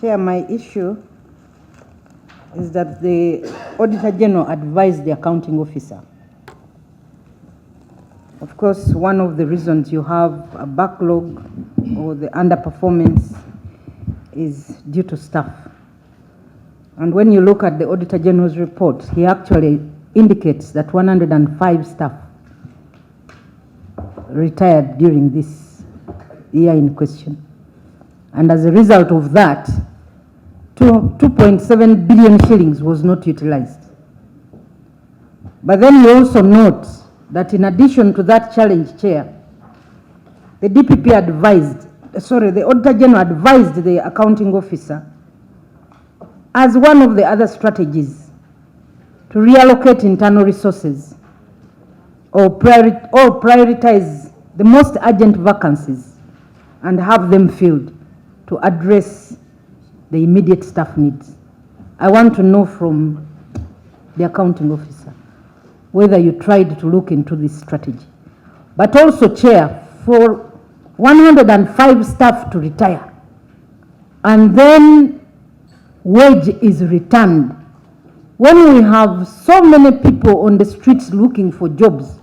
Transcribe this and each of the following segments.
Chair, my issue is that the Auditor General advised the accounting officer. Of course, one of the reasons you have a backlog or the underperformance is due to staff. And when you look at the Auditor General's report, he actually indicates that 105 staff retired during this year in question. And as a result of that, 2.7 billion shillings was not utilized. But then you also note that in addition to that challenge, Chair, the DPP the Auditor General advised the accounting officer as one of the other strategies to reallocate internal resources or prioritize the most urgent vacancies and have them filled to address the immediate staff needs. I want to know from the accounting officer whether you tried to look into this strategy. But also, Chair, for 105 staff to retire and then wage is returned, when we have so many people on the streets looking for jobs,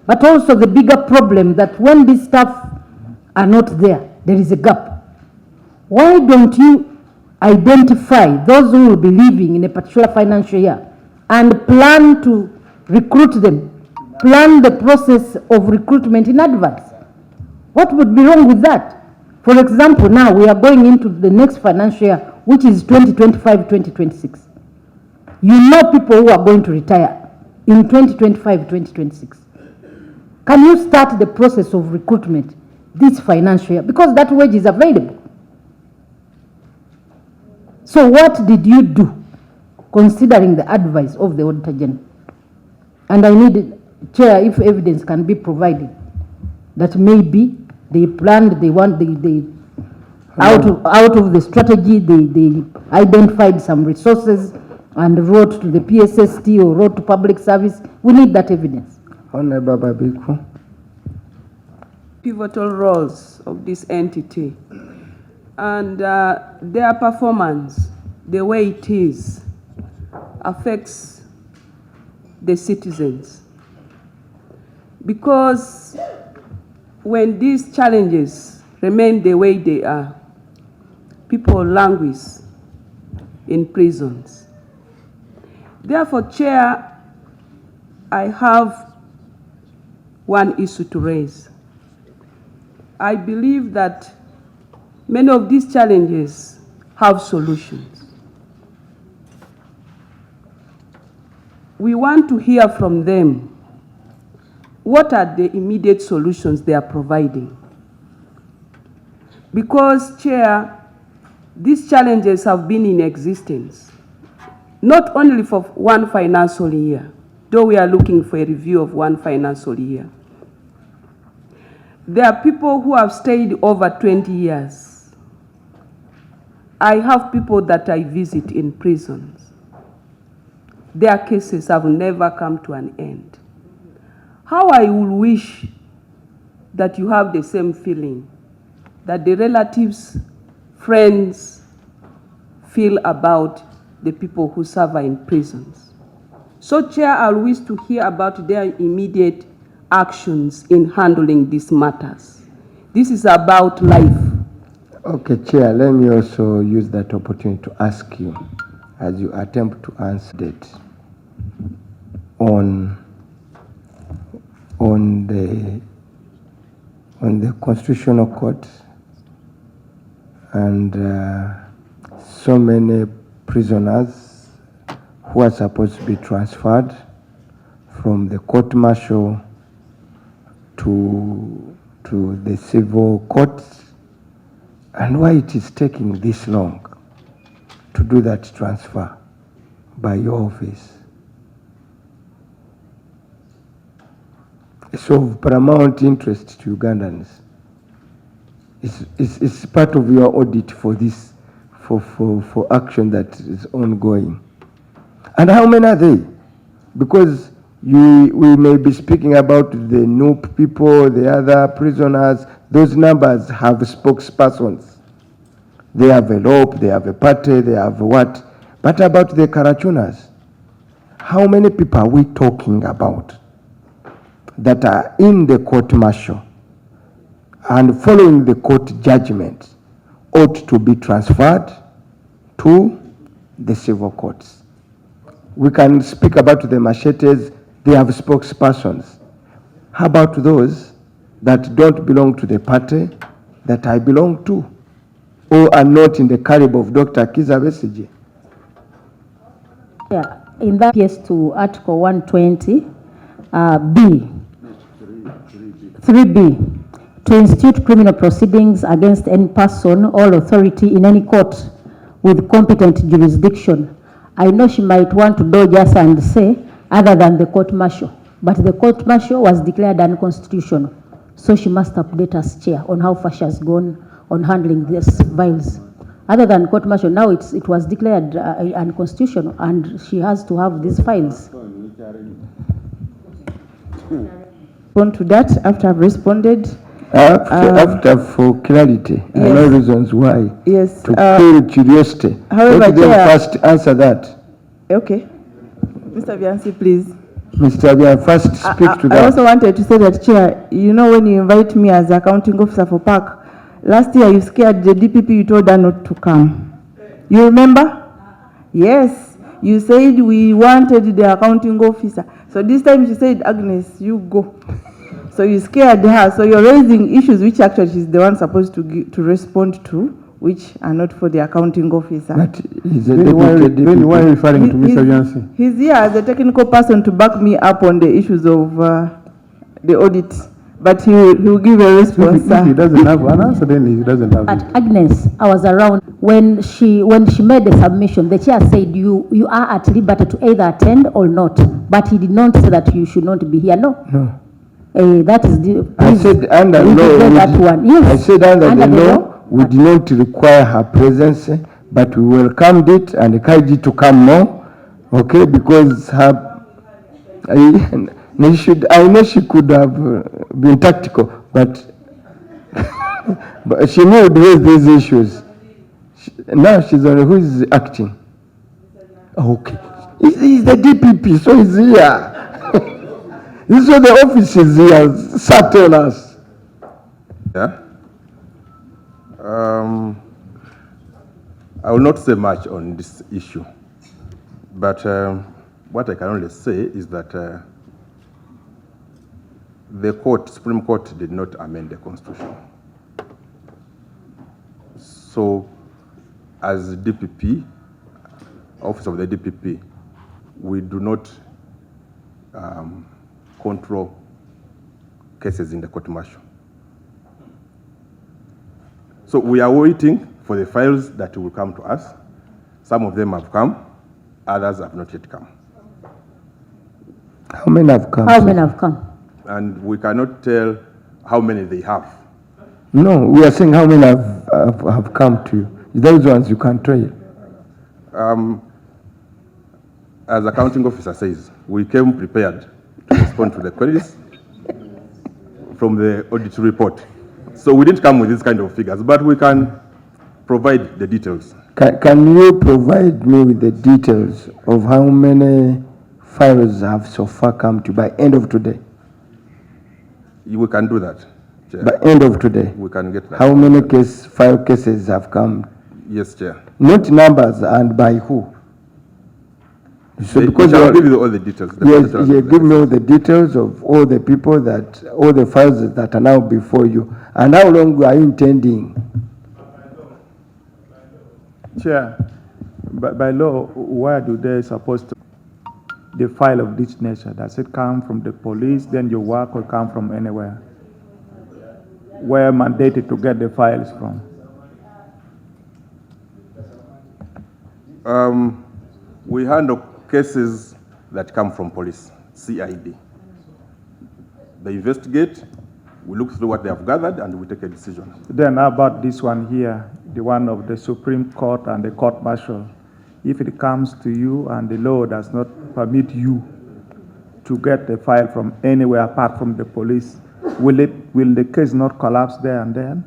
but also the bigger problem that when these staff are not there, there is a gap. Why don't you identify those who will be leaving in a particular financial year and plan to recruit them, plan the process of recruitment in advance? What would be wrong with that? For example, now we are going into the next financial year, which is 2025-2026. You know people who are going to retire in 2025-2026. Can you start the process of recruitment this financial year? Because that wage is available. So what did you do, considering the advice of the Auditor General? And I need, Chair, if evidence can be provided, that maybe they planned, they want, out of the strategy, they identified some resources and wrote to the PSST or wrote to public service. We need that evidence. Honorable Babiku. Pivotal roles of this entity and their performance, the way it is, affects the citizens. Because when these challenges remain the way they are, people languish in prisons. Therefore, Chair, I have one issue to raise. I believe that many of these challenges have solutions. We want to hear from them. What are the immediate solutions they are providing? Because, Chair, these challenges have been in existence, not only for one financial year, though we are looking for a review of one financial year. There are people who have stayed over 20 years. I have people that I visit in prisons. Their cases have never come to an end. How I will wish that you have the same feeling that the relatives, friends feel about the people who suffer in prisons. So, Chair, I wish to hear about their immediate actions in handling these matters. This is about life. Okay, Chair, let me also use that opportunity to ask you, as you attempt to answer it, on the Constitutional Court and so many prisoners who are supposed to be transferred from the court-martial to the civil courts, and why it is taking this long to do that transfer by your office. It's of paramount interest to Ugandans. It's part of your audit for this, for action that is ongoing. And how many are they? Because we may be speaking about the new people, the other prisoners. Those numbers have spokespersons. They have a LOP, they have a party, they have what. But about the Karachunas, how many people are we talking about that are in the court martial and following the court judgment ought to be transferred to the civil courts? We can speak about the machetes, they have spokespersons. How about those that don't belong to the party that I belong to, or are not in the caliber of Dr. Kiza Besigye? Yeah, in that case to Article 120, B, 3B, to institute criminal proceedings against any person or authority in any court with competent jurisdiction. I know she might want to dodge us and say other than the court martial, but the court martial was declared unconstitutional. So she must update us, Chair, on how far she has gone on handling these files. Other than court martial, now it was declared unconstitutional, and she has to have these files. On to that, after I've responded. After for clarity, I know reasons why. Yes. To kill curiosity. However, Let them Chair, first answer that. Okay. Mr. Biansi, please. Mr. Abia, first speak to that. I also wanted to say that, Chair, you know, when you invite me as accounting officer for PAC, last year you scared the DPP, you told her not to come. You remember? Yes. You said we wanted the accounting officer. So this time she said, Agnes, you go. So you scared her. So you're raising issues which actually she's the one supposed to respond to, which are not for the accounting officer. But is a Then why are you DPP. referring to Mr. Biansi? He's here as a technical person to back me up on the issues of the audit, but he will give a response. If he doesn't have an answer, then he doesn't have But it. Agnes, I was around when she made the submission. The chair said you are at liberty to either attend or not, but he did not say that you should not be here. No. That is the. I said under law. That one. Yes. I said under the the law, we did not require her presence, but we welcomed it and encouraged it to come more. Okay, because her. I know she could have been tactical, but but she knew to raise these issues. Now she's on who is acting. Okay, he's the DPP, so he's here. This is what the office is here. Sir, tell us. Yeah. I will not say much on this issue, but what I can only say is that the Supreme Court did not amend the Constitution. So, as DPP, Office of the DPP, we do not control cases in the court martial. So we are waiting for the files that will come to us. Some of them have come, others have not yet come. How many have come? How many have come? And we cannot tell how many they have. No, we are saying how many have come to you. Those ones you can tell. As accounting officer says, we came prepared to respond to the queries from the audit report. So we didn't come with these kind of figures, but we can provide the details. Can you provide me with the details of how many files have so far come to by end of today? We can do that, Chair. By end of today? We can get that. How many file cases have come? Yes, Chair. Not numbers and by who? So because I'll give you all the details. Yes, you give me all the details of all the people all the files that are now before you. And how long are you intending? Chair, by law, where do they supposed to, the file of this nature, does it come from the police, then your work will come from anywhere? Where mandated to get the files from? We handle cases that come from police, CID. They investigate, we look through what they have gathered, and we take a decision. Then how about this one here, the one of the Supreme Court and the court martial? If it comes to you and the law does not permit you to get the file from anywhere apart from the police, will the case not collapse there and then?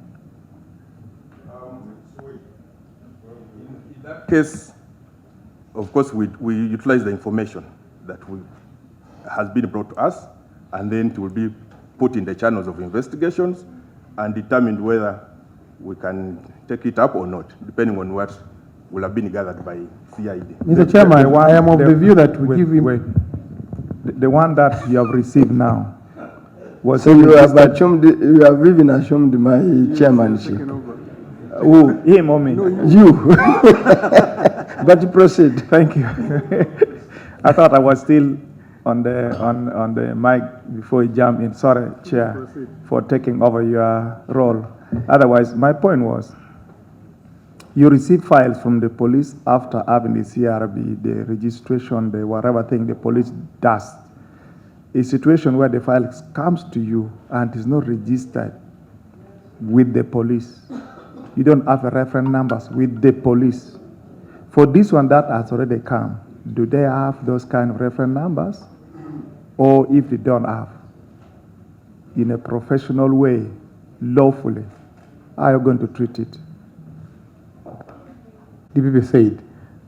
that case, of course, we utilize the information that has been brought to us, and then it will be put in the channels of investigations and determined whether we can take it up or not, depending on what will have been gathered by CID. Mr. Chairman, I am of the view that we give him... The one that you have received now was... So you have even assumed my chairmanship. Who? Him or me? You. But proceed. Thank you. I thought I was still on the mic before you jump in. Sorry, Chair, for taking over your role. Otherwise, my point was, you receive files from the police after having the CRB, the registration, the whatever thing the police does. A situation where the file comes to you and is not registered with the police. You don't have a reference numbers with the police. For this one that has already come, do they have those kind of reference numbers? Or if they don't have, in a professional way, lawfully, how are you going to treat it? DPP said,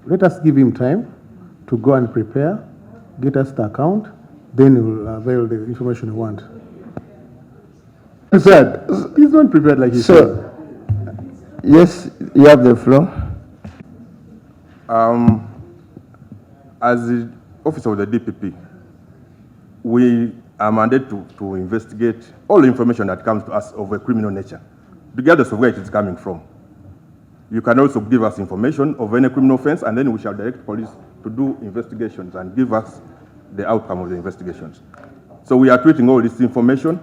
let us give him time to go and prepare, get us the account, then he will avail the information we want. Sir, He's not prepared like he said. Yes, you have the floor. As the officer of the DPP, we are mandated to investigate all the information that comes to us of a criminal nature, regardless of where it is coming from. You can also give us information of any criminal offense, and then we shall direct police to do investigations and give us the outcome of the investigations. So we are treating all this information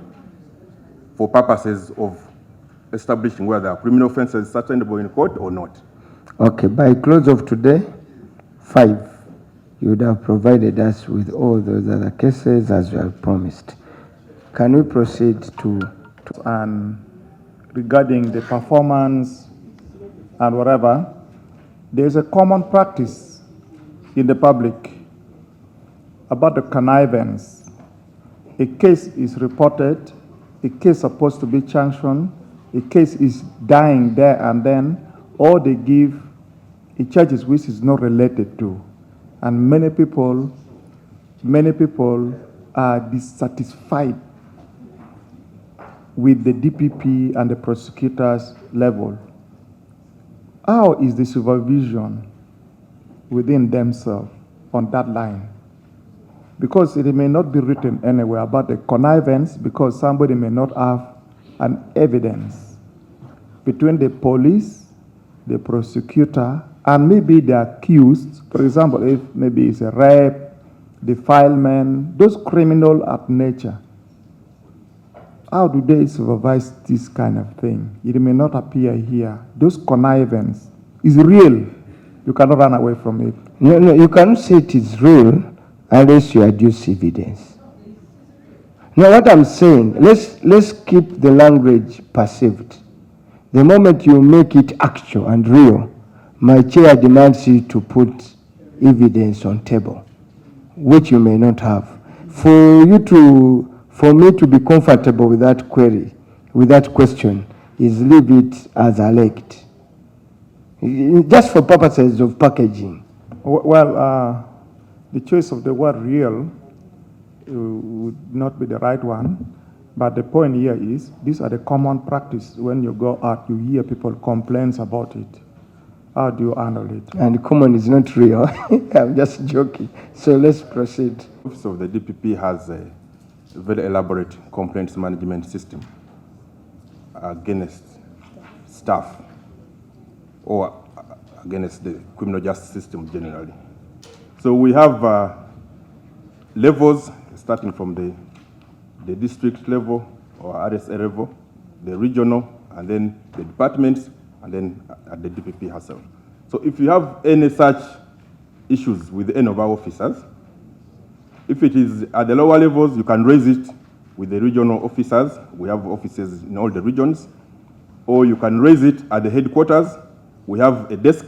for purposes of establishing whether a criminal offense is sustainable in court or not. Okay, by close of today, 5, you would have provided us with all those other cases as you have promised. Can we proceed to... And regarding the performance and whatever, there's a common practice in the public about the connivance. A case is reported, a case supposed to be sanctioned, a case is dying there and then, or they give a charges which is not related to. And many people are dissatisfied with the DPP and the prosecutors level. How is the supervision within themselves on that line? Because it may not be written anywhere about the connivance, because somebody may not have an evidence between the police, the prosecutor, and maybe the accused. For example, if maybe it's a rape, defilement, those criminal at nature. How do they supervise this kind of thing? It may not appear here. Those connivance is real. You cannot run away from it. No, you cannot say it is real unless you adduce evidence. Now, what I'm saying, let's keep the language perceived. The moment you make it actual and real, my chair demands you to put evidence on table, which you may not have. For me to be comfortable with that query, with that question, is leave it as alleged, just for purposes of packaging. Well, the choice of the word real would not be the right one, but the point here is these are the common practice. When you go out, you hear people complaints about it. How do you handle it? And common is not real. I'm just joking. So let's proceed. The office of the DPP has a very elaborate complaints management system against staff or against the criminal justice system generally. So we have levels starting from the district level or RSA level, the regional, and then the departments, and then at the DPP herself. So if you have any such issues with any of our officers, if it is at the lower levels, you can raise it with the regional officers. We have offices in all the regions. Or you can raise it at the headquarters. We have a desk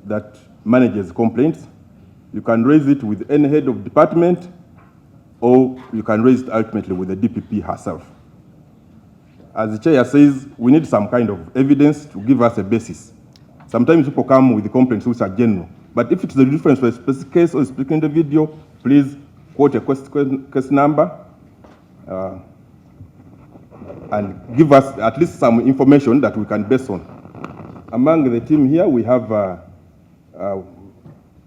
that manages complaints. You can raise it with any head of department, or you can raise it ultimately with the DPP herself. As the chair says, we need some kind of evidence to give us a basis Sometimes people come with complaints which are general. But if it's a reference for a specific case or a specific individual, please quote a case number and give us at least some information that we can base on. Among the team here, we have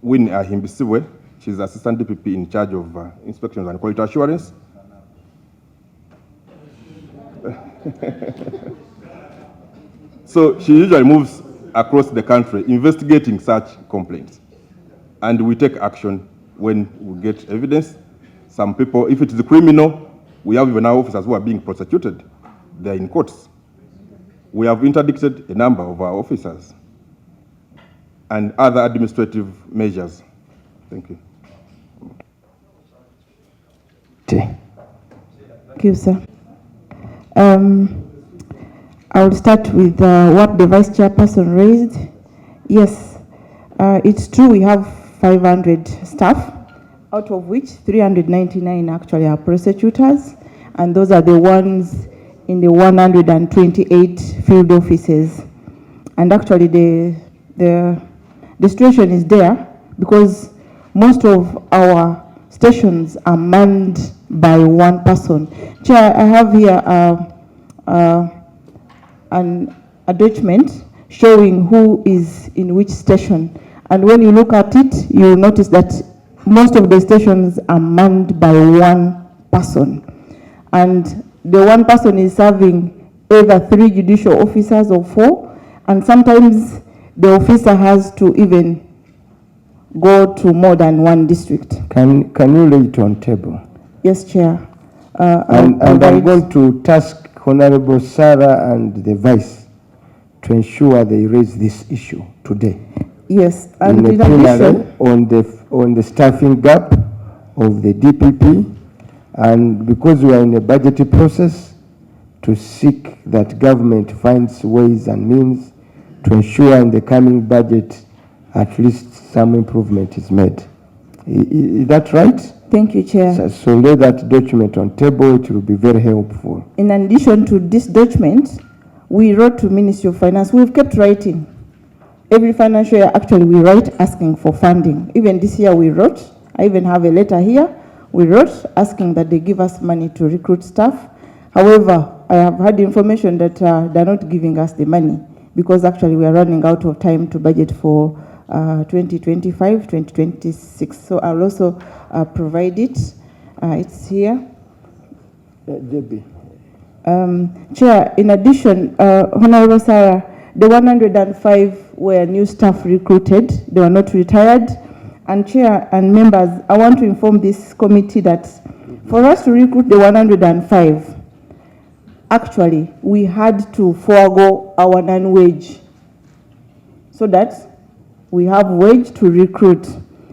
Winnie Ahimbisiwe. She's Assistant DPP in charge of inspections and quality assurance. So she usually moves across the country investigating such complaints. And we take action when we get evidence. Some people, if it is a criminal, we have even our officers who are being prosecuted. They're in courts. We have interdicted a number of our officers and other administrative measures. Thank you. Thank you, sir. I will start with what the vice chairperson raised. Yes, it's true we have 500 staff, out of which 399 actually are prosecutors, and those are the ones in the 128 field offices. And actually the situation is there because most of our stations are manned by one person. Chair, I have here a document showing who is in which station. And when you look at it, you'll notice that most of the stations are manned by one person. And the one person is serving either 3 judicial officers or 4, and sometimes the officer has to even go to more than one district. Can you lay it on table? Yes, Chair. And I'm going to task Honorable Sarah and the Vice to ensure they raise this issue today. Yes, and in in plenary addition, on the staffing gap of the DPP, and because we are in a budgetary process, to seek that government finds ways and means to ensure in the coming budget at least some improvement is made. Is that right? Thank you, Chair. So lay that document on table. It will be very helpful. In addition to this document, we wrote to Ministry of Finance. We've kept writing. Every financial year, actually, we write asking for funding. Even this year we wrote. I even have a letter here. We wrote asking that they give us money to recruit staff. However, I have had information that they're not giving us the money because actually we are running out of time to budget for 2025, 2026. So I'll also provide it. It's here. JB. Chair, in addition, Honorable Sarah, the 105 were new staff recruited. They were not retired. And Chair and members, I want to inform this committee that for us to recruit the 105, actually, we had to forego our non-wage so that we have wage to recruit,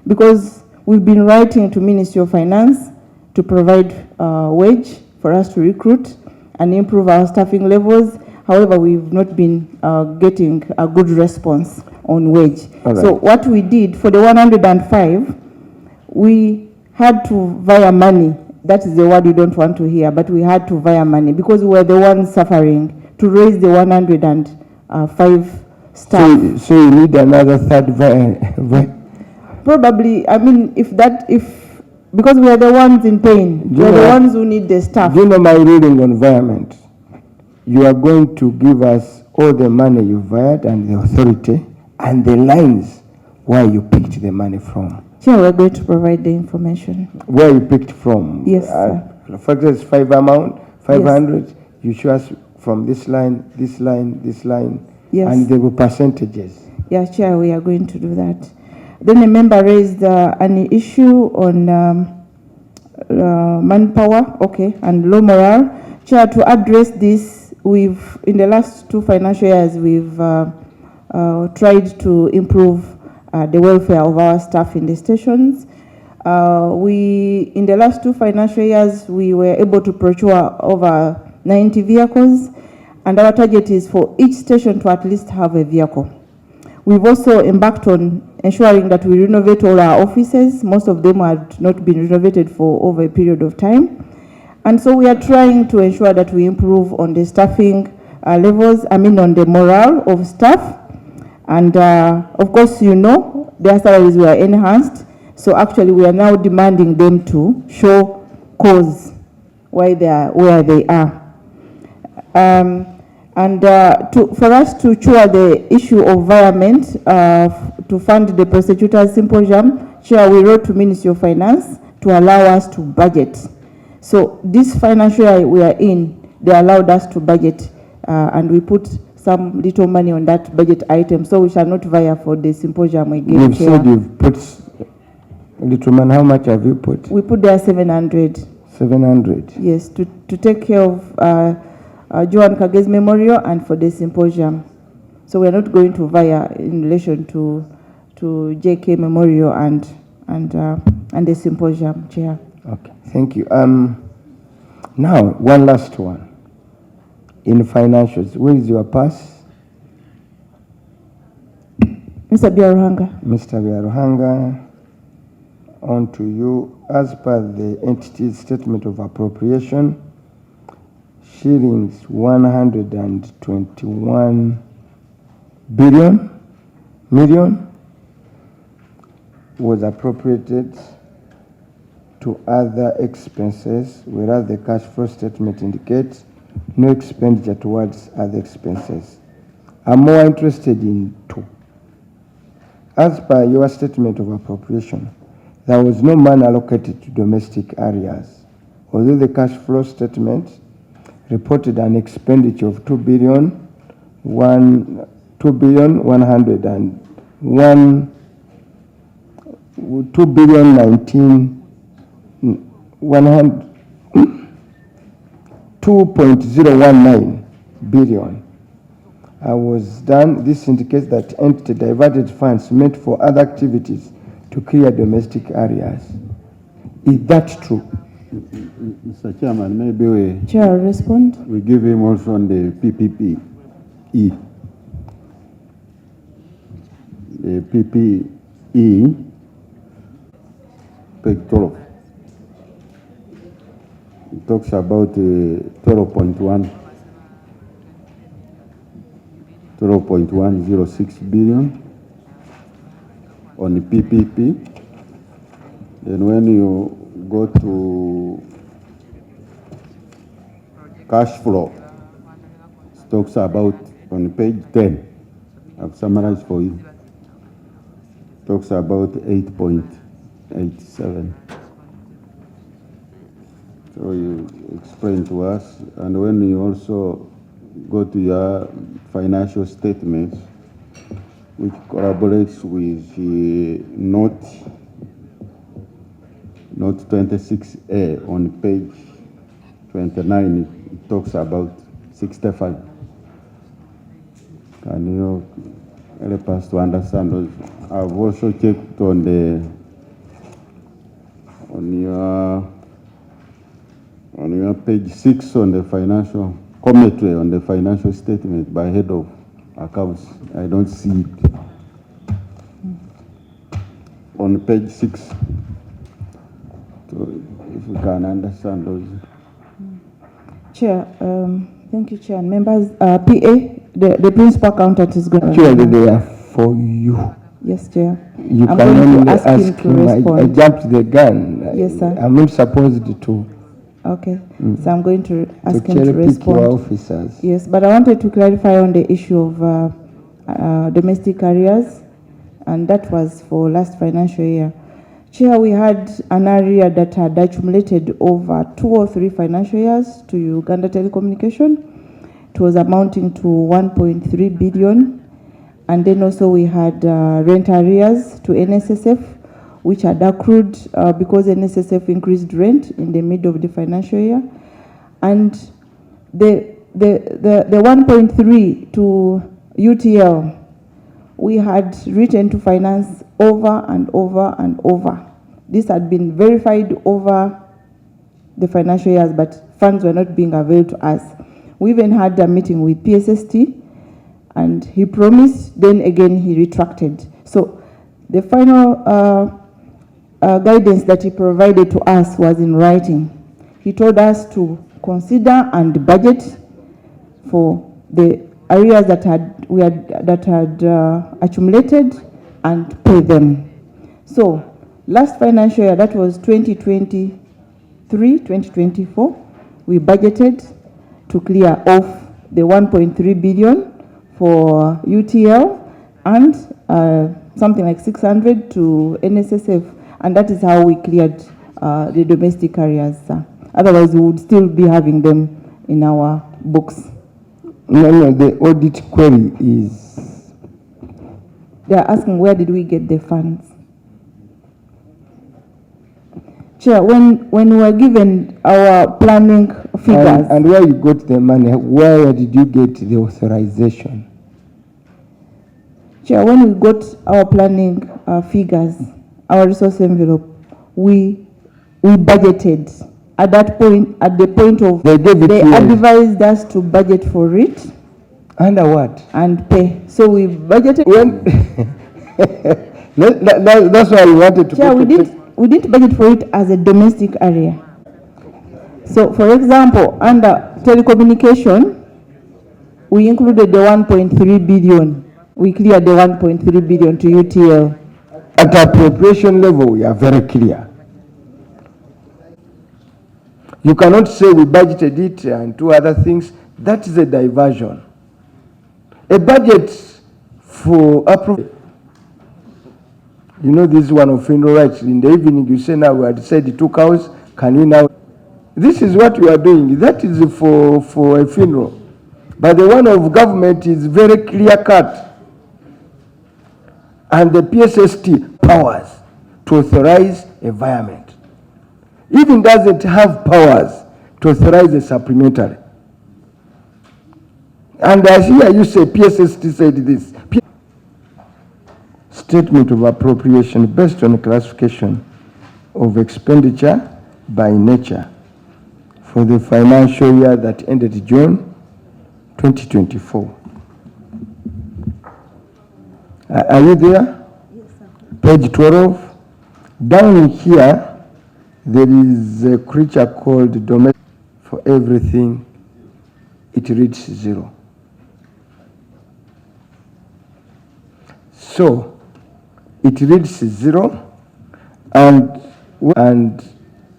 because we've been writing to Ministry of Finance to provide wage for us to recruit and improve our staffing levels. However, we've not been getting a good response on wage. Right. So what we did for the 105, we had to via money. That is the word you don't want to hear, but we had to via money because we were the ones suffering to raise the 105 staff. So you need another third via. Probably, I mean, because we are the ones in pain, we are the ones who need the staff. Do you know my ruling on environment? You are going to give us all the money you wired and the authority and the lines where you picked the money from. Chair, we're going to provide the information. Where you picked from? Yes, sir. For example, it's 500. Yes. You show us from this line, this line, this line. Yes. And there were percentages. Yeah, Chair, we are going to do that. Then a member raised an issue on manpower, okay, and low morale. Chair, to address this, in the last 2 financial years, we've tried to improve the welfare of our staff in the stations. In the last 2 financial years, we were able to procure over 90 vehicles, and our target is for each station to at least have a vehicle. We've also embarked on ensuring that we renovate all our offices. Most of them had not been renovated for over a period of time. And so we are trying to ensure that we improve on the staffing levels, on the morale of staff. And of course, you know, their salaries were enhanced. So actually, we are now demanding them to show cause why they are where they are. For us to cure the issue of environment, to fund the prosecutors symposium, Chair, we wrote to Ministry of Finance to allow us to budget. So this financial year we are in, they allowed us to budget, and we put some little money on that budget item, so we shall not vie for the symposium we gave. You've said you've put little money. How much have you put? We put there 700. 700. Yes, to take care of Joan Kage's memorial and for the symposium. So we are not going to vie in relation to JK memorial and the symposium, Chair. Okay, thank you. Now, one last one. In financials, where is your pass? Mr. Biaruhanga. Mr. Biaruhanga, on to you. As per the entity's statement of appropriation, shillings 121 million was appropriated to other expenses, whereas the cash flow statement indicates no expenditure towards other expenses. I'm more interested in two. As per your statement of appropriation, there was no money allocated to domestic areas, although the cash flow statement reported an expenditure of 2 billion 2.019 billion was done. This indicates that entity diverted funds meant for other activities to clear domestic areas. Is that true? Mr. Chairman, maybe Chair, I'll respond. we give him also on the PPP. The PPE, page 12. It talks about 12.106 billion on the PPP. Then when you go to cash flow, it talks about on page 10. I've summarized for you. It talks about 8.87. So you explain to us, and when you also go to your financial statements, which collaborates with note 26A on page 29, it talks about 65. Can you help us to understand those? I've also checked on your page 6 on the financial commentary on the financial statement by head of accounts. I don't see it on page 6. So if you can understand those. Chair, thank you, Chair. And members, PA, the principal accountant is going to... Actually, they are for you. Yes, Chair. You I'm can going only to ask him to respond. I jumped the gun. Yes, sir. I'm not supposed to. Okay, so I'm going to ask him to cherry-pick respond. your officers. Yes, but I wanted to clarify on the issue of domestic arrears, and that was for last financial year. Chair, we had an area that had accumulated over 2 or 3 financial years to Uganda Telecommunication. It was amounting to 1.3 billion. And then also we had rent arrears to NSSF, which had accrued because NSSF increased rent in the middle of the financial year. And the 1.3 to UTL, we had written to finance over and over and over. This had been verified over the financial years, but funds were not being availed to us. We even had a meeting with PSST, and he promised, then again he retracted. So the final guidance that he provided to us was in writing. He told us to consider and budget for the arrears that had accumulated and pay them. So last financial year, that was 2023-2024, we budgeted to clear off the 1.3 billion for UTL and something like 600 to NSSF, and that is how we cleared the domestic arrears. Otherwise, we would still be having them in our books. No, the audit query is... They are asking, where did we get the funds? Chair, when we were given our planning figures... And where you got the money, where did you get the authorization? Chair, when we got our planning figures, our resource envelope, we budgeted. At that point, at the point of... They advised us to budget for it. Under what? And pay. So we budgeted... When that's why we wanted to... Chair, we didn't budget for it as a domestic area. So, for example, under telecommunication, we included the 1.3 billion. We cleared the 1.3 billion to UTL. At appropriation level, we are very clear. You cannot say we budgeted it and two other things. That is a diversion. A budget for appropriation. You know, this is one of funeral rights. In the evening, you say, now we had said 2 cows. Can we now? This is what we are doing. That is for a funeral. But the one of government is very clear cut. And the PSST powers to authorize environment. Even doesn't have powers to authorize a supplementary. And as here you say, PSST said this. Statement of appropriation based on classification of expenditure by nature for the financial year that ended June 2024. Are you there? Yes, sir. Page 12. Down here, there is a creature called domestic. For everything, it reads 0. So, it reads 0 and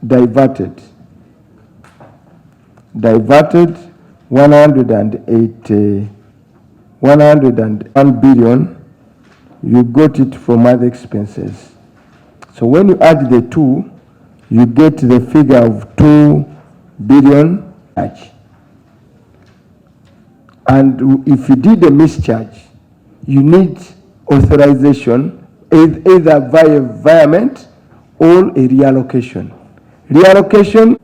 diverted. Diverted 101 billion. You got it from other expenses. So when you add the 2, you get the figure of 2 billion. And if you did a mischarge, you need authorization either via environment or a reallocation. Reallocation.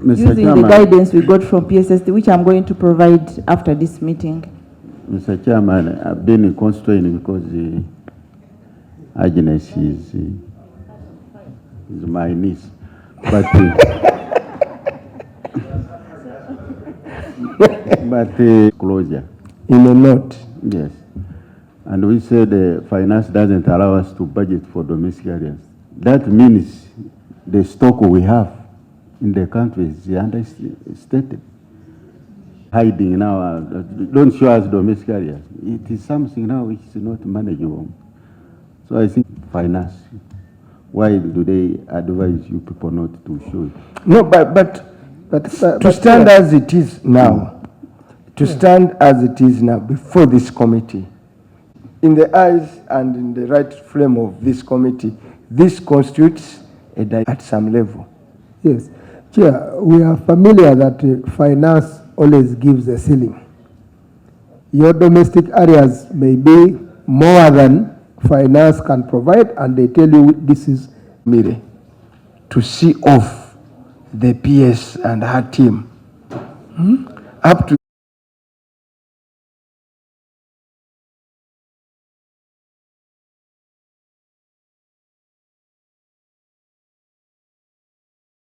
Using the guidance we got from PSST, which I'm going to provide after this meeting. Mr. Chairman, I've been constrained because Agnes is my niece. But closure. In a note. Yes. And we said finance doesn't allow us to budget for domestic areas. That means the stock we have in the country is understated. Hiding now, don't show us domestic areas. It is something now which is not manageable. So I think finance, why do they advise you people not to show it? No, but to stand as it is now, stand as it is now before this committee, in the eyes and in the right frame of this committee, this constitutes a at some level. Yes. Chair, we are familiar that finance always gives a ceiling. Your domestic areas may be more than finance can provide, and they tell you this is Mire, to see off the PS and her team up to